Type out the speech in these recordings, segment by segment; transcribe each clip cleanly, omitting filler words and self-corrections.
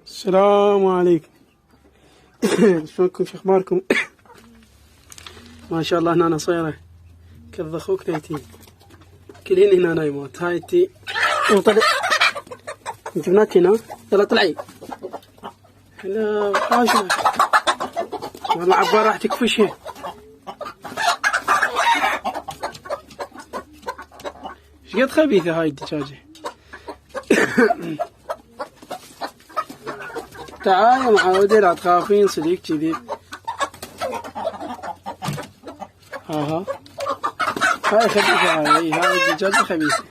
السلام عليكم. شلونكم؟ شو اخباركم؟ ما شاء الله هنا صايره كالضخوك تيتي كلين هنا نايمات. هاي تي وطلع انت بنات هنا. يلا طلعي. هلا حاشا والله عبارة راح تكفشها. شقد خبيثة هاي الدجاجة. تعالي معودة لا تخافين صديق كذي. ها هاي خبيثة. هاي الدجاجة خبيثة.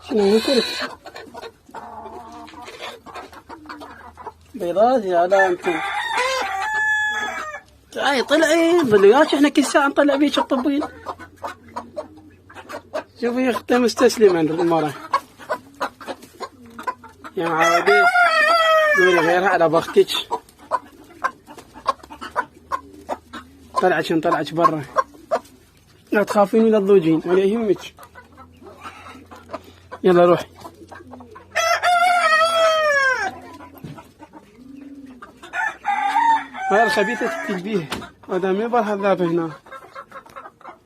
شنو نكرك بيضات يا لا انتم. تعالي طلعي ظلياش احنا كل ساعة نطلع بيك الطبين. شوفي يا اختي مستسلمة عند المرة يا معودة. قولي غيرها على بختك. طلعت برا. لا تخافين ولا تضوجين ولا يهمك. يلا روحي. هاي الخبيثة تجبيه. هذا ما يبغى هذاب هنا.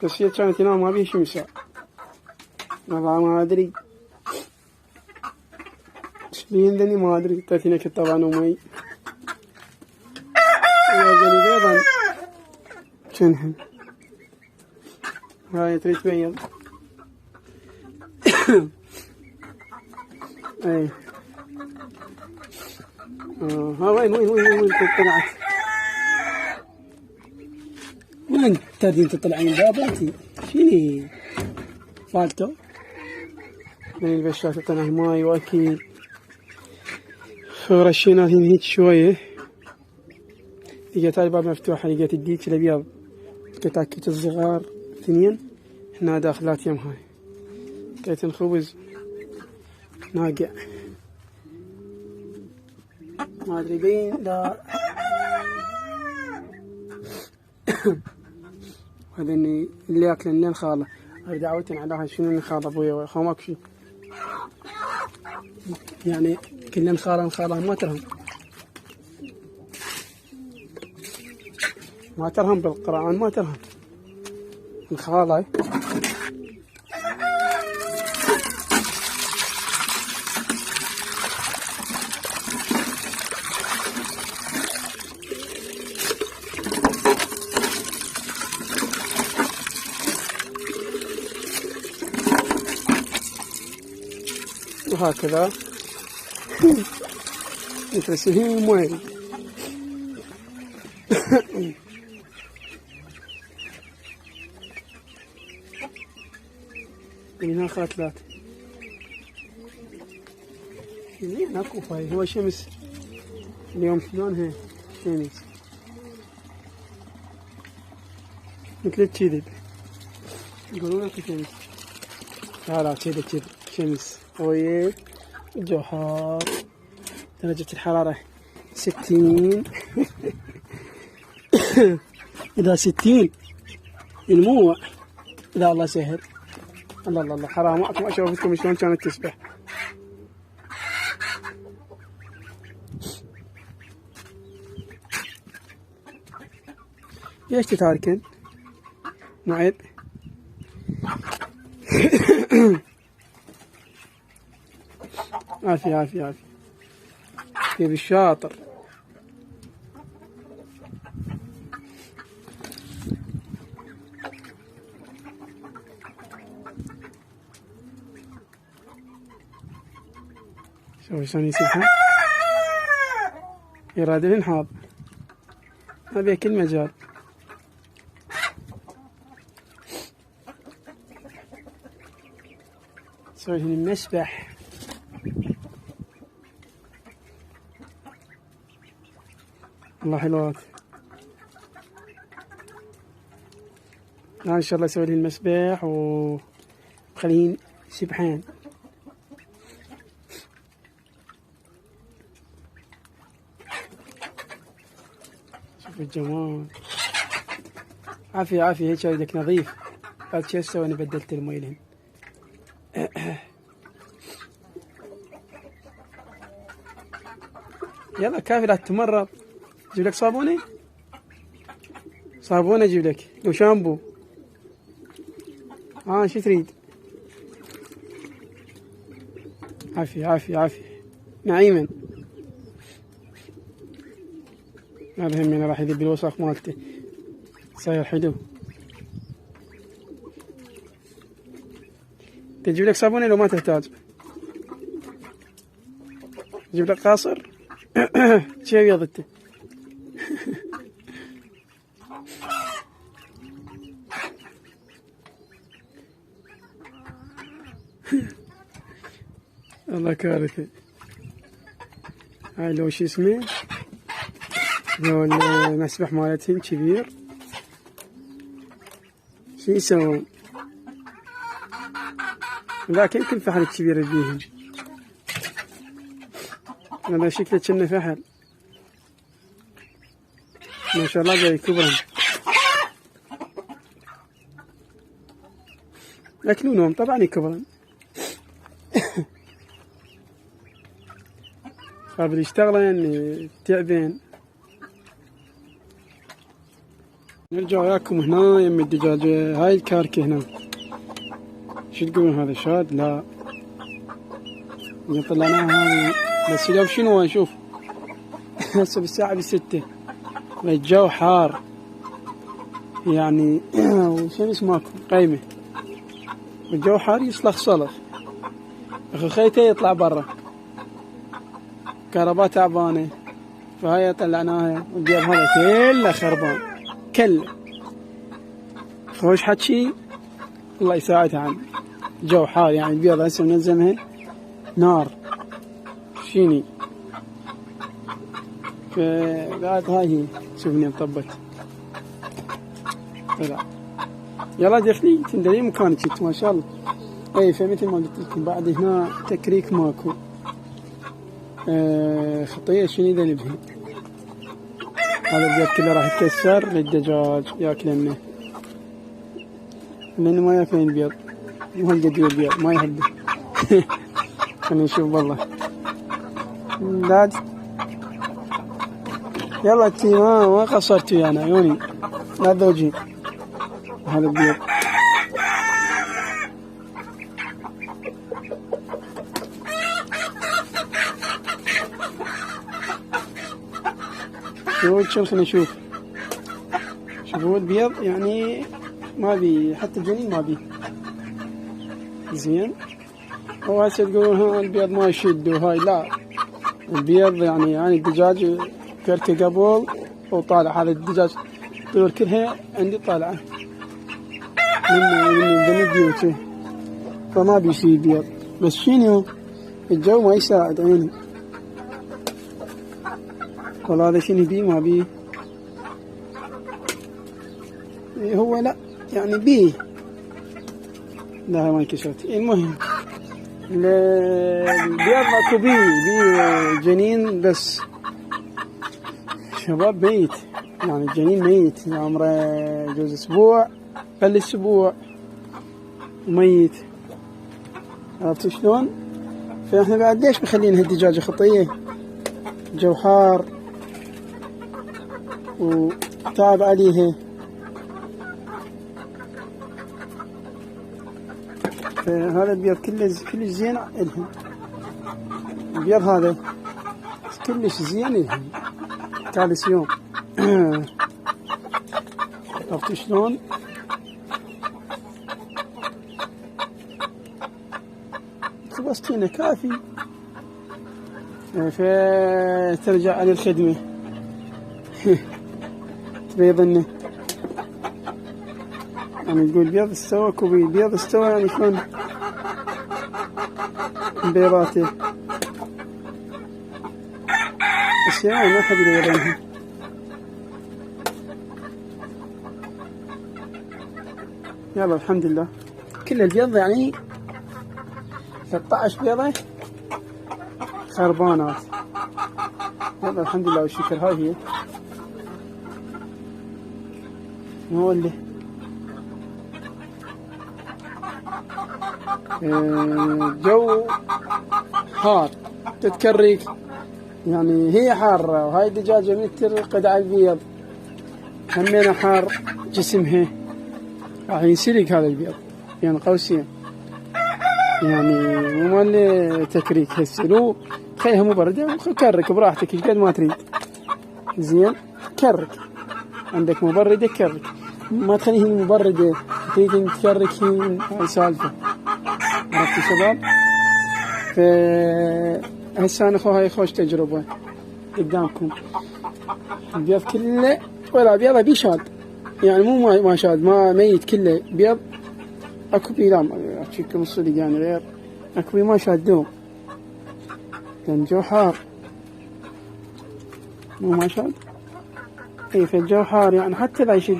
بس هي كانت هنا ما بيه شمسة. والله ما أدري. إيش بين ذني ما أدري. تاتينا كطبعا ومي. يا ذني بيضا. شنهن. هاي تريد بيض. أي. ها وين طلعت؟ وين تردين تطلعين بابا انتي؟ شيني؟ فالتو؟ من البشرة تطلع ماي واكيد. رشينا هيك شوية. لقيت الباب مفتوح. لقيت الديك الابيض. كتاكيت الصغار 2 هنا داخلات يم هاي. لقيت الخبز ناقع. ما ادري بين لا. هذا اللي ياكلن لين خاله. هاي دعوتن علىها شنو اللي خاله ابويا خامك شي. يعني كلن خاله ما ترهم بالقرآن ما ترهم الخالة. وهكذا يترسلين مويه. من هنا خاتلات زين اكو فاي. هو شمس اليوم شلونها شمس مثل الكذب. يقولون اكو شمس. لا كذا شمس. ويه الجو حار. درجة الحرارة 60. إذا 60 الموع. إذا الله سهل. الله حرام معكم أشوفكم شلون كانت تسبح. ليش تتاركن؟ معيب. عافية يا بالشاطر. شوف شلون يسبحون. يراد الانحاض. ما بيه كل مجال. سوي هني المسبح. الله حلوات. ان شاء الله اسوي لي المسبح وخلين سبحان. شوف الجمال. عافية هيك ولدك نظيف. بعد شو اسوي؟ انا بدلت المي لهم. يلا كافي لا تتمرض. اجيب لك صابونة؟ صابونة اجيب لك وشامبو. شو تريد؟ عافية عافية عافية نعيما. هذا همنا راح يذيب الوسخ مالته. صاير حلو. تجيب لك صابونة لو ما تحتاج؟ جيب لك قاصر. شي ابيض انت. والله كارثة. هاي لو شو اسمه، لو المسبح مالتهم كبير شو يسوون؟ لكن كل فحل كبير بيهم. هذا شكله كأنه فحل ما شاء الله جاي كبرا. ياكلونهم طبعا يكبرن. قبل يشتغلن تعبين. نرجع وياكم هنا يم الدجاجة. هاي الكاركة هنا شو تقولون؟ هذا شاد؟ لا طلعناها هاي بس اليوم شنو نشوف. هسه بالساعة 6 الجو حار يعني. وشنو اسماكم قيمة والجو حار يصلخ صلخ. اخو خيته يطلع برا كهرباء تعبانة فهاي طلعناها. والجيب هذا كله خربان كله. خوش حكي الله يساعدها عن جو حار يعني. البيض هسه منزمها نار شيني. فبعد هاي هي شوفني مطبت. طلع يلا دخلي تندري مكانك ما شاء الله. اي فمثل ما قلت لكم بعد هنا تكريك ماكو. خطية شنو ذنبها. هذا البيض كله راح يتكسر للدجاج ياكلنه لانه ما ياكلن البيض. مو هالقد البيض ما يهبه. خلينا نشوف والله. لا يلا انتي ما قصرتوا يعني عيوني لا ذوجين. هذا البيض شوف خلينا نشوف. شوفوا البيض يعني ما بي حتى الجنين ما بي زين. هو هسه تقولون ها البيض ما يشد وهاي. لا البيض يعني الدجاج كرته قبل وطالع. هذا الدجاج طيور كلها عندي طالعة من بيوته فما بيصير بيض. بس شنو الجو ما يساعد عيني. والله هذا شنو بيه ما بيه. هو لا يعني بيه. لا ما انكسرت. المهم البيض ماكو بيه جنين بس شباب ميت يعني. الجنين ميت عمره جوز اسبوع قل اسبوع وميت. عرفت شلون؟ فاحنا بعد ليش مخلين هالدجاجة خطية؟ جو حار وتعب عليها. فهذا البيض كلش زين إلهم. البيض هذا كلش زين إلهم كالسيوم. عرفت شلون؟ خبصتينه كافي. فترجع على الخدمة. تبيضنه يعني تقول بيض استوى كوبي. بيض استوى يعني شلون بيضاته. بس يعني ما حد يبيضنها. يلا الحمد لله كل البيض يعني 13 بيضة خربانات. يلا الحمد لله والشكر. هاي هي هو اللي جو حار تتكرك يعني هي حارة، وهاي الدجاجة متر قدع البيض همينة حار جسمها، راح ينسلق هذا البيض يعني قوسين، يعني مو مال تكريك هسه. لو خيها مبردة كرك براحتك ايش قد ما تريد، زين كرك عندك مبردة كرك، ما تخليه مبردة تريد تكرك هي سالفة. عرفتوا شباب؟ هسه انا هاي خوش تجربة قدامكم. البيض كله ولا بيضة بيشاد، يعني مو ما شاد ما ميت كله بيض. اكو بي لا احكيكم الصدق يعني غير اكو بي ما شادوه لان الجو حار، مو ما شاد. اي فالجو حار يعني حتى لا يشد.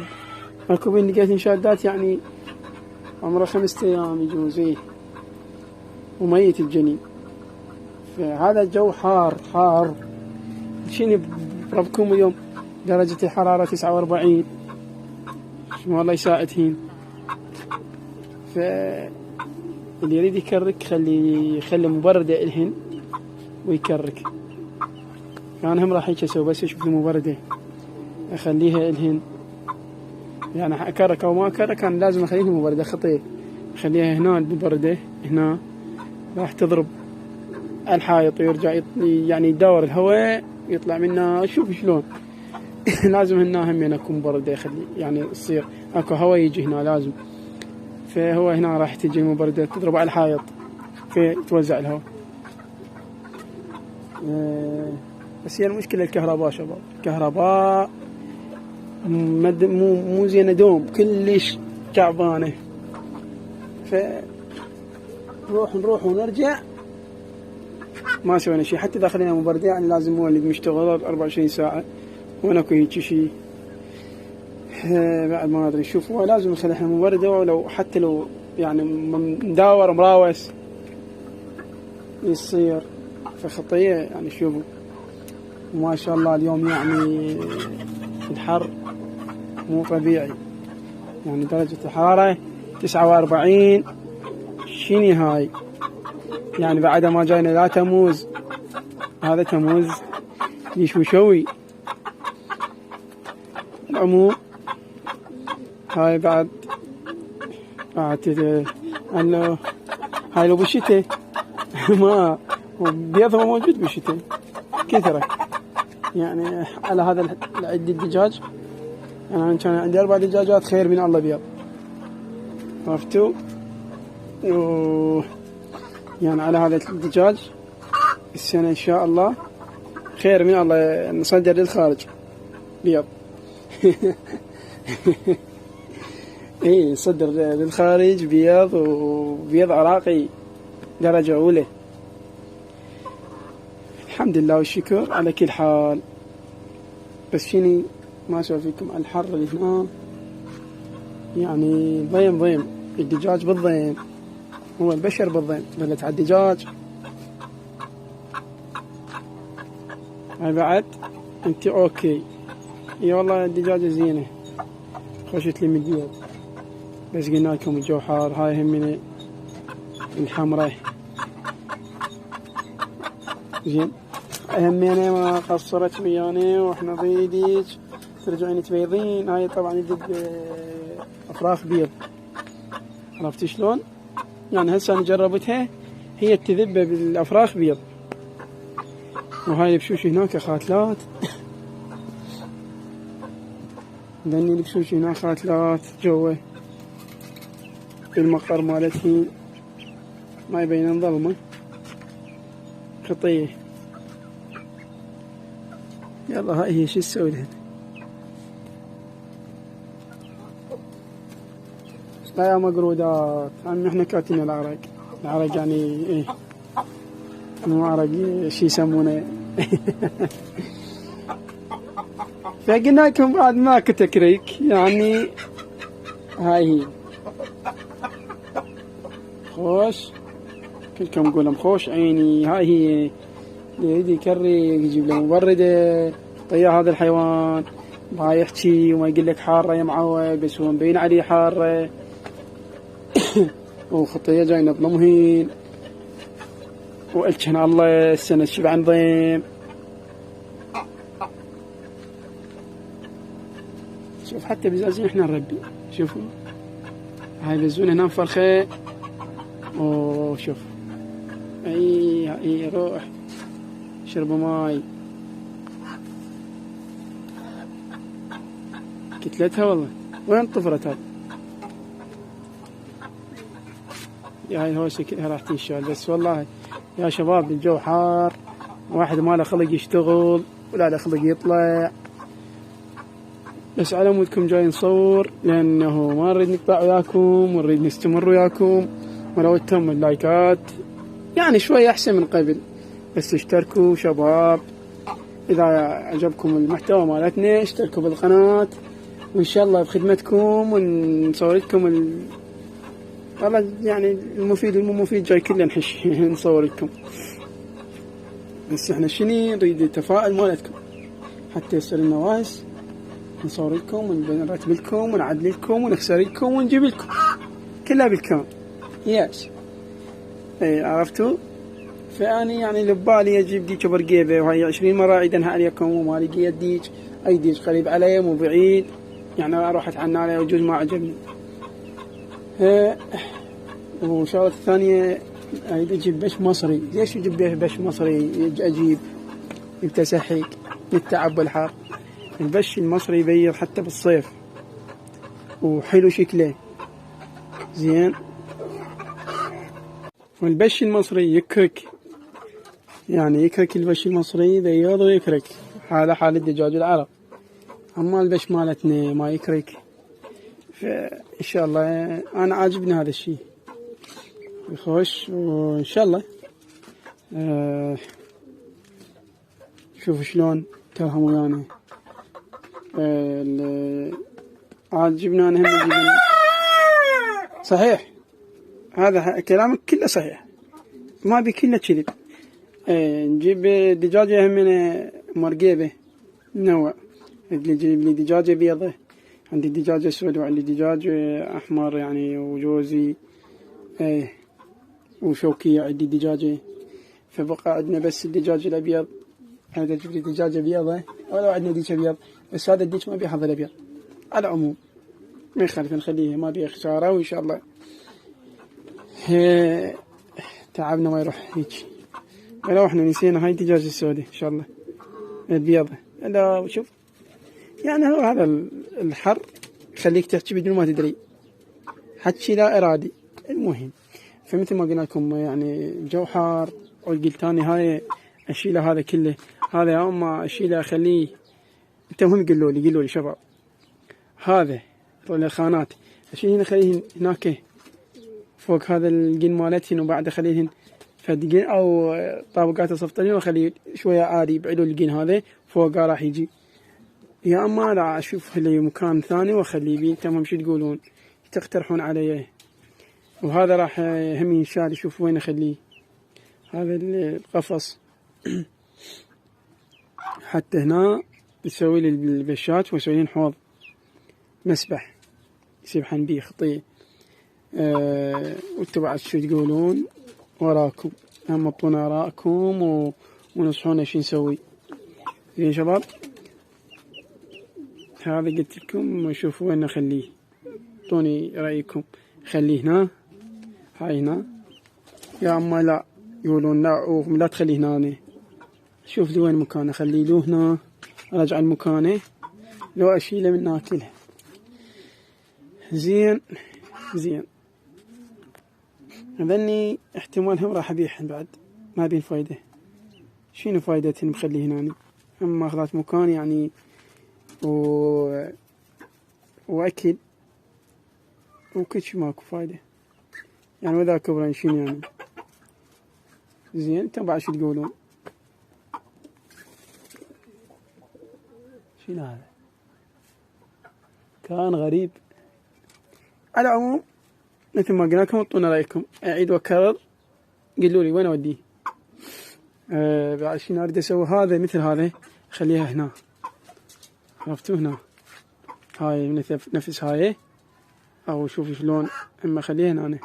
اكو بي لقيت شادات يعني عمره 5 أيام يجوز ايه وميت الجنين. فهذا الجو حار حار. شنو بربكم اليوم درجة الحرارة 49، شو والله يساعدهين. فاللي يريد يكرك خلي مبردة الهن ويكرك. يعني هم راح هيك اسوي بس اشوف المبردة اخليها الهن، يعني اكرك او ما اكرك انا لازم اخليها مبردة خطير. اخليها هنا المبردة هنا راح تضرب الحائط ويرجع يعني يدور الهواء يطلع منها. شوف شلون لازم هنا همين اكو مبردة يخلي يعني تصير اكو هواء يجي هنا لازم. فهو هنا راح تجي المبردة تضرب على الحائط فتوزع الهواء. بس هي المشكلة الكهرباء شباب، الكهرباء مو زينة دوم كلش تعبانة. نروح ونرجع ما سوينا شيء. حتى إذا خلينا مبردة يعني لازم مولد مشتغل 24 ساعة وانا اكو هيك شيء بعد ما ادري. شوفوا لازم نخليها مبردة، ولو حتى لو يعني مداور مراوس يصير فخطية. يعني شوفوا ما شاء الله اليوم يعني الحر مو طبيعي، يعني درجة الحرارة 49. شيني هاي يعني بعد ما جاينا لا تموز، هذا تموز يشوشوي. العموم هاي بعد انه هاي لو بالشتاء ما بيضه موجود بالشتاء كثرة. يعني على هذا عندي الدجاج انا كان عندي 4 دجاجات خير من الله بيض. عرفتوا؟ يعني على هذا الدجاج السنة ان شاء الله خير من الله نصدر للخارج بيض. ايه نصدر للخارج بيض، وبيض عراقي درجة أولى. الحمد لله والشكر على كل حال. بس فيني ما أسوي فيكم الحر اللي هنا يعني ضيم الدجاج بالضيم، هو البشر بالضيم بلت على الدجاج. هاي بعد انت اوكي اي والله الدجاجة زينة خشت لي من البيض. بس قلنا لكم الجو حار. هاي هم من الحمراء زين همينة ما قصرت وياني واحنا ضيديج ترجعين تبيضين. هاي طبعا يدب افراخ بيض. عرفتي شلون؟ يعني هسه انا جربتها هي تذب بالافراخ بيض. وهاي البشوش هناك خاتلات لاني البشوش هناك خاتلات جوا بالمقر مالتهن ما يبين ظلمة خطية. يلا هاي هي شو تسوي لهن. لا يا مقرودات عم احنا كاتين العرق يعني ايه مو عرق شي يسمونه. فقلنا لكم بعد ماكو تكريك يعني. هاي هي خوش كلكم قولهم خوش عيني. هاي هي اللي يريد يكري يجيب له مبردة طيّر هذا الحيوان ما يحكي وما يقول لك حارة يا معود، بس هو مبين عليه حارة. وخطية جاينا بضمهين وقلت الله السنة الشبع ضيم شوف حتى بزازين احنا نربي. شوفوا هاي بزون هنا مفرخة. اوه شوف اي روح شربوا ماي كتلتها والله. وين طفرت هاي؟ هاي الهوسة كلها راح تنشال. بس والله يا شباب الجو حار، واحد ما له خلق يشتغل ولا له خلق يطلع، بس على مودكم جاي نصور لأنه ما نريد نقطع وياكم ونريد نستمر وياكم. ولو تم اللايكات يعني شوي أحسن من قبل، بس اشتركوا شباب. إذا عجبكم المحتوى مالتنا اشتركوا بالقناة، وإن شاء الله بخدمتكم ونصور لكم والله يعني المفيد والمو مفيد جاي كله نحش نصور لكم. بس احنا شني نريد التفاعل مالتكم حتى يصير لنا وايس، نصور لكم ونرتب لكم ونعدل لكم ونخسر لكم ونجيب لكم كلها بالكامل. يس اي عرفتوا. فاني يعني لبالي اجيب ديك برقيبه، وهي 20 مره اعيدها عليكم وما لقيت ديك. اي ديك قريب علي مو بعيد، يعني اروح اتعنى عليه وجوز ما عجبني. وشغلة الثانية اريد اجيب بش مصري. ليش اجيب بش مصري؟ اجيب يتسحق يتعب بالحر. البش المصري يبيض حتى بالصيف وحلو شكله زين. والبش المصري يكرك، يعني يكرك البش المصري يبيض ويكرك. هذا حال الدجاج العرب. اما البش مالتنا ما يكرك. فان شاء الله انا عاجبني هذا الشيء يخش، وان شاء الله شوفوا شلون ترهم ويانا. عاجبنا انا هم صحيح. هذا كلامك كله صحيح، ما بي كله كذب. نجيب دجاجة همنا مرقيبة نوع. اللي يجيب لي دجاجة بيضة، عندي دجاجة سود وعندي دجاج أحمر يعني وجوزي وشوكية. عندي دجاجة، فبقى عندنا بس الدجاج الأبيض. هذا جيب لي دجاجة بيضة، ولو عندنا ديك أبيض، بس هذا الديك ما بيحضر الأبيض. على العموم ما يخالف نخليه، ما بيه خسارة. وإن شاء الله تعبنا ما يروح هيك. ولو احنا نسينا هاي الدجاجة السوداء إن شاء الله البيضة. لا شوف يعني هو هذا الحر يخليك تحكي بدون ما تدري، حكي لا إرادي. المهم فمثل ما قلنا لكم يعني الجو حار، وقلت ثاني هاي أشيله هذا كله. هذا يا أما أشيله أخليه. أنتم هم قلوا لي شباب هذا طول الخانات أشيلهن أخليهن هناك فوق هذا الجن مالتهن، وبعد أخليهن فدقين أو طابقات الصفتين، وأخليه شوية عادي بعدوا الجن هذا فوقه راح يجي. يا أما لا أشوف لي مكان ثاني وأخليه بيه. تمام شو تقولون؟ تقترحون علي؟ وهذا راح هم ينشال. يشوف وين أخليه هذا القفص. حتى هنا يسوي لي البشات ويسوي لي حوض مسبح يسبحن بيه خطيه. وانتوا بعد شو تقولون؟ وراكم هم اعطونا آراءكم ونصحونا شو نسوي. زين شباب، هذا قلت لكم وشوفوا وين نخليه. اعطوني رأيكم. خليه هنا، هاي هنا، يا اما لا يقولون لا لا تخليه هنا. شوف لي وين مكانه، خليه له هنا. ارجع لمكانه، لو اشيله من ناكله. زين اذني احتمالهم راح ابيعهن بعد، ما بين فايدة. شنو فايدتهن بخليه هنا؟ اما اخذت مكان يعني واكل وكلش ماكو فايدة يعني. واذا كبرن شنو يعني؟ زين انتم بعد شو تقولون؟ شنو هذا؟ كان غريب. على العموم مثل ما قلنا لكم اعطونا رايكم. اعيد واكرر، قولوا لي وين اوديه. بعد شنو اريد اسوي؟ هذا مثل هذا خليها هنا، عرفتوا؟ هنا هاي نفس هاي، او شوفوا شلون. اما خليها هنا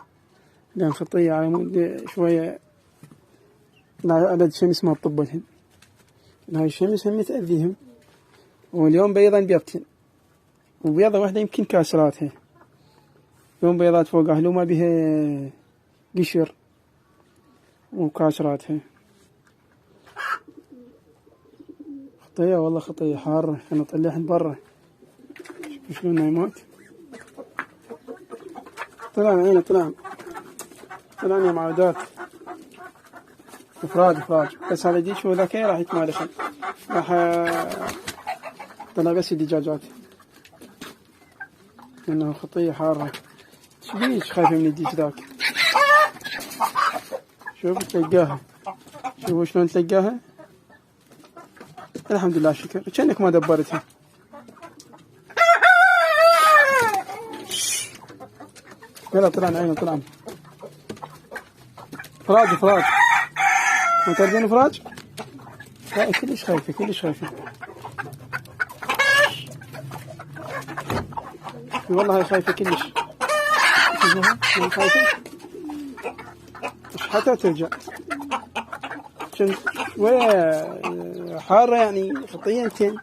لان خطيه على مود شويه. لا عدد الشمس ما تطبلهن، هاي الشمس هم تأذيهم. واليوم بيضا بيضتين وبيضة واحدة يمكن كاسراتها، يوم بيضات فوقها لو ما بها قشر وكاسراتها. خطية والله خطية حارة، خلنا نطلعهن برا. شوفوا شلون نايمات. طلعن عينه طلعن يا معودات. افراج بس هذا ديش وذاك راح يتمالخن، راح طلع بس الدجاجات لأنه خطية حارة. شبيش خايفة من الديش ذاك؟ شوف تلقاها، شوفوا شلون تلقاها. الحمد لله شكر، كأنك ما دبرتها. يلا طلعن عينه طلعن. فراج ما تردين فراج؟ لا كلش خايفة والله هاي خايفة كلش. شوفوها خايفة مش حتى ترجع شوية حارة يعني خطيتين.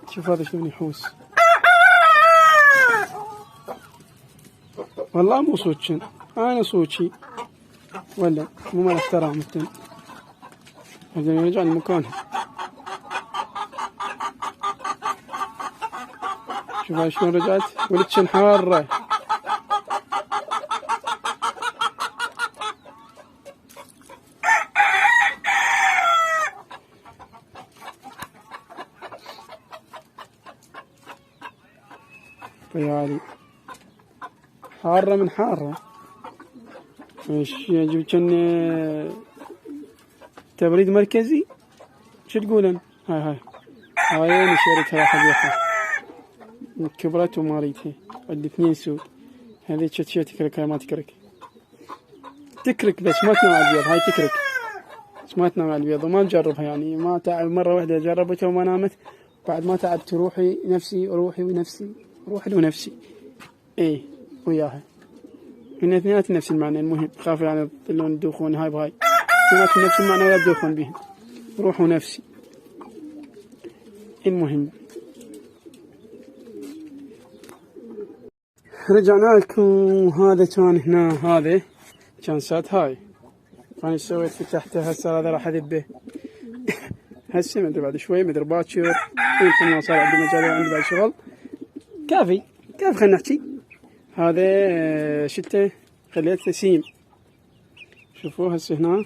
شوف هذا شلون يحوس والله مو صوتشن، أنا صوتشي ولا مو مال احترام التن. هذا يرجع لمكانه. شوف هاي شلون رجعت ولتشن حارة. ريالي حارة من حارة. ايش جبتشن تبريد مركزي؟ شو تقولن؟ هاي انا شريتها يا حبيبي، كبرت وما ريتها الاثنين سود. هذيك شي تكرك، هاي ما تكرك بس ما تنام على البيض. هاي تكرك بس ما تنام على البيض وما نجربها يعني. ما تعب مرة واحدة جربتها وما نامت، بعد ما تعبت روحي ونفسي ايه وياها. هن اثنيناتهم نفس المعنى. المهم خاف يعني يطلون يدوخون هاي بهاي، اثنيناتهم نفس المعنى ولا يدوخون بهم، روح ونفسي. المهم رجعنا لكم. هذا كان هنا، هذا كان سات هاي أنا سويت فتحته. هسه هذا راح أذبه هسه ما أدري بعد شوي، ما أدري باكر يمكن ما صار عندي مجال وعندي بعد شغل. كافي خلينا نحكي. هذا شته خليته سيم. شوفوا هسه هنا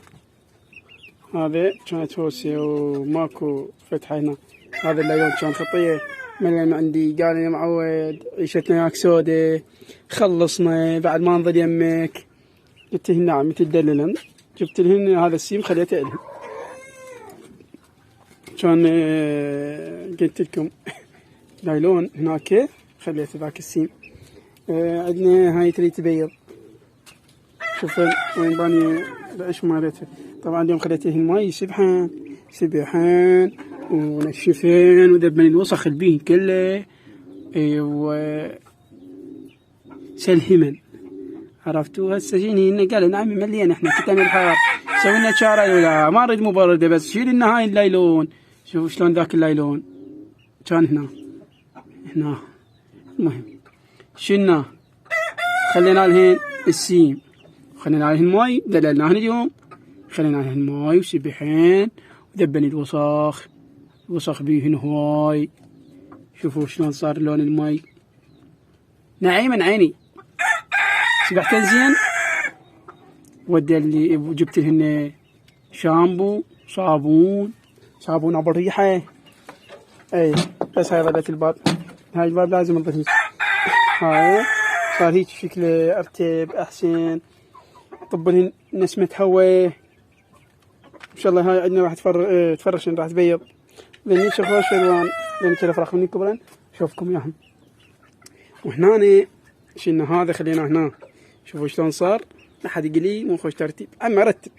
هذا كانت هوسة وماكو فتحة هنا. هذا اليوم كان خطية من عندي، قال يا معود عيشتنا ياك سودة، خلصنا بعد ما نظل يمك. قلت له نعم تدللن، جبت لهن هذا السيم خليته لهم. كان قلت لكم نايلون هناك خليت ذاك السيم. عندنا هاي تريد تبيض. شوف وين باني العيش مالتها. طبعا اليوم خليتهن ماي سبحان ونشفين وذبن الوسخ البين كله سلهمن. عرفتوا هسه جيني هنا قال نعم مليان احنا كتان الحار سوينا شارع ولا ما نريد مبردة بس شيل لنا هاي اللايلون. شوفوا شلون ذاك اللايلون كان هنا. المهم شلنا خلينا لهن السيم، خلينا لهن ماي، دللناهن اليوم خلينا لهن ماي وسبحين وذبن الوسخ بيهن هواي. شوفوا شلون صار لون الماي نعيم عيني. سبحتن زين ودي اللي جبت لهن شامبو صابون ابو ريحه. اي بس هاي ظلت الباب، هاي الباب لازم نضيف هاي صار هيك شكله ارتب احسن. طب لهن نسمة هواء ان شاء الله. هاي عندنا راح تفرش راح تبيض لاني شوفوا شو الوان لان كذا فراخ مني كبرن اشوفكم اياهم. وهنا شلنا هذا خليناه هنا. شوفوا شلون صار، ما حد يقول لي مو خوش ترتيب، اما رتب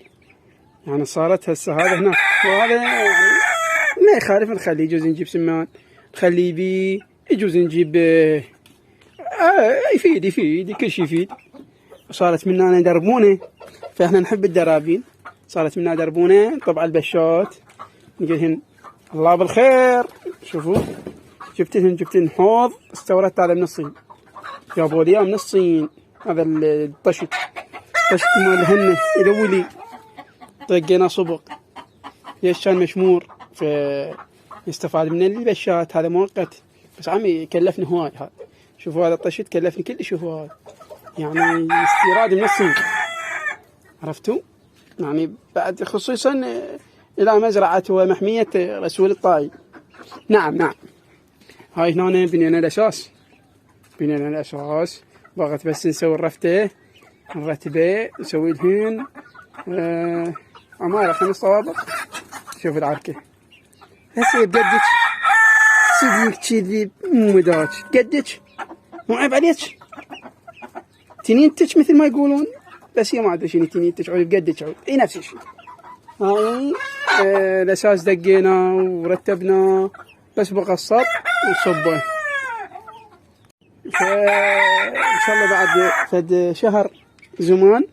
يعني صارت هسه هذا هنا وهذا يعني ما يخالف. نخلي يجوز نجيب سمان، نخلي بي يجوز نجيب يفيد كل شيء يفيد. صارت منا دربونه فاحنا نحب الدرابين. صارت منا دربونه طبعا البشات نقولهن الله بالخير. شوفوا جبت لهم حوض استوردت هذا من الصين، جابوا لي من الصين هذا الطشت مال هنه يلولي، طقينا صبغ ليش كان مشمور يستفاد من البشات، هذا مؤقت بس عمي كلفني هواي هذا. شوفوا هذا الطشت كلفني كلش هواي، يعني استيراد من الصين، عرفتوا؟ يعني بعد خصوصا إلى مزرعة ومحمية رسول الطائي. نعم هاي هنا بنينا الأساس، بغت بس نسوي الرفته نرتبه نسوي لهن عمارة 5 طوابق. شوف العركة هسه بقدك صديق كذي مداك قدك مو عيب عليك تنينتك مثل ما يقولون، بس هي ما ادري شنو تنينتك عود بقدك عود اي نفس الشيء. هاي الأساس دقينا ورتبنا بس بقى الصب ونصبه. إن شاء الله بعد فد شهر زمان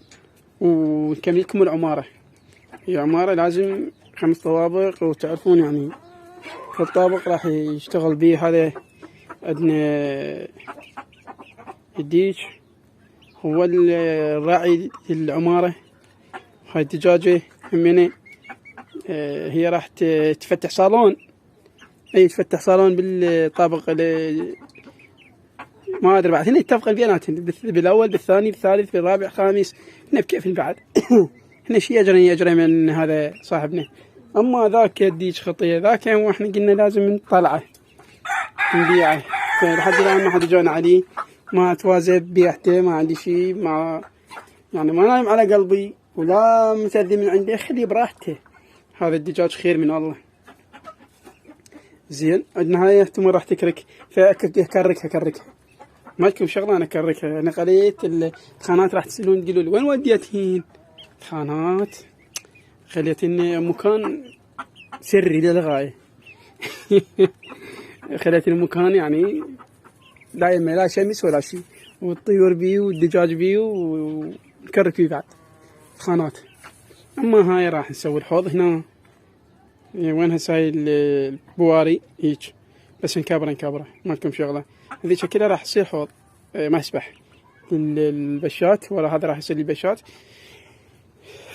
ونكمل لكم العمارة. هي عمارة لازم 5 طوابق، وتعرفون يعني كل طابق راح يشتغل بيه. هذا عندنا الديش هو الراعي العمارة. هاي الدجاجة همينة هي راح تفتح صالون، تفتح صالون بالطابق ما ادري بعد هنا يتفق بيناتهم بالاول بالثاني بالثالث بالرابع الخامس، هنا بكيف بعد هنا شيء يجري من هذا صاحبنا. اما ذاك الديش خطيه ذاك واحنا قلنا لازم نطلعه نبيعه، لحد الان ما حد جانا عليه، ما اتوازى ببيعته، ما عندي شيء، ما يعني ما نايم على قلبي ولا متأذي من عندي، خليه براحته. هذا الدجاج خير من الله. زين عندنا هاي احتمال راح تكرك، فاكركها ما لكم شغله انا اكركها. انا قريت الخانات راح تسالون تقولوا لي وين وديتهين الخانات؟ خليتني مكان سري للغايه. خليت المكان يعني دائما لا شمس ولا شيء، والطيور بيه والدجاج بيه ونكرك فيه بعد خانات. اما هاي راح نسوي الحوض هنا. وين هسه هاي البواري هيك بس نكبره ما لكم شغله. هذيك كلها راح تصير حوض مسبح للبشات، ولا هذا راح يصير للبشات.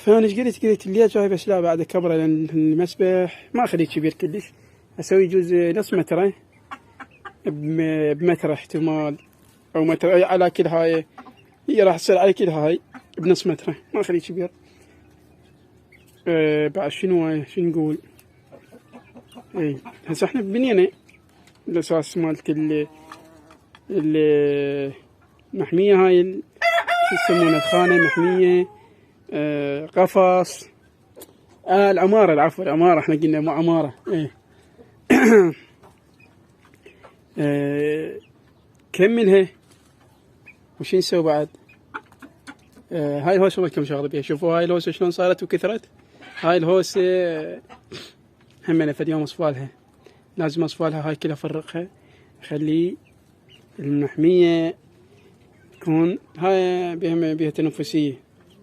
فانا ايش قلت اللي جاي بس لا بعد كبره، لان المسبح ما اخليه كبير كلش، اسوي جزء نص متر بمتر احتمال، او متر على كل هاي. هي راح تصير على كل هاي بنص متر، ما اخليه كبير. بعد شنو نقول؟ هسه احنا بنينا الاساس مالت المحمية هاي شو يسمونها، الخانة محمية، قفص، العمارة، العفو العمارة، احنا قلنا مو عمارة. كملها. وش نسوي بعد؟ هاي الهوسة ما كم شغلة بيها. شوفوا هاي الهوسة شلون صارت وكثرت. هاي الهوسة همنا فد يوم اصفالها، لازم اصفالها هاي كلها افرقها، اخلي المحمية تكون هاي بيها تنفسية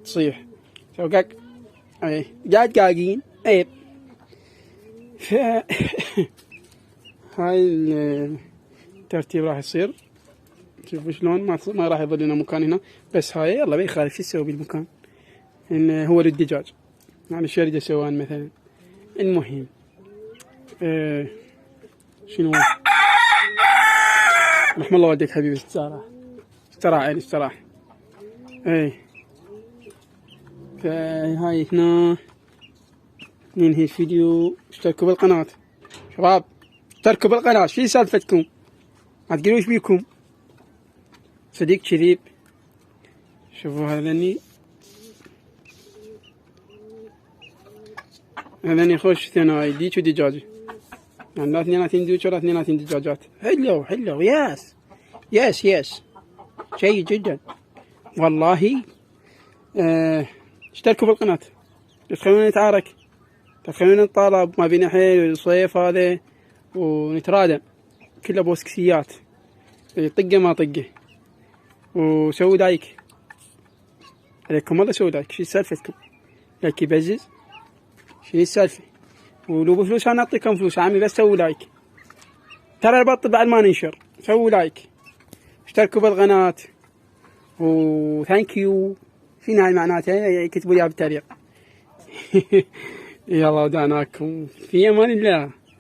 تصيح سوقك قاقين عيب. هاي الترتيب راح يصير. شوفوا شلون ما راح يظل لنا مكان هنا، بس هاي يلا بيخالف شو يسوي بالمكان، إن هو للدجاج يعني شريدة سوان مثلا. المهم شنو رحم الله والديك حبيبي، استراح فهاي هنا ننهي الفيديو. اشتركوا بالقناة شباب، اشتركوا بالقناة. شي سالفتكم؟ ما تقولوش بيكم صديق كذيب. شوفوا هذني خوش ثنائي ديك ودجاجة، يعني لا 32 ديك ولا 32 دجاجات. حلو يس جيد جدا والله. اشتركوا بالقناة، تخلونا نتعارك، تخلونا نتطالب ما بين حيل والصيف هذا ونترادم، كله بوسكسيات، طقه ما طقه. وسووا لايك عليكم الله، سووا لايك. شو سالفتكم؟ لايك يبزز، شنو السالفة؟ ولو بفلوس انا اعطيكم فلوس عمي، بس سووا لايك. ترى البط بعد ما ننشر سووا لايك، اشتركوا بالقناة، وثانك يو. شنو هاي معناتها؟ كتبوا لي بالتعليق. يلا ودعناكم في امان الله.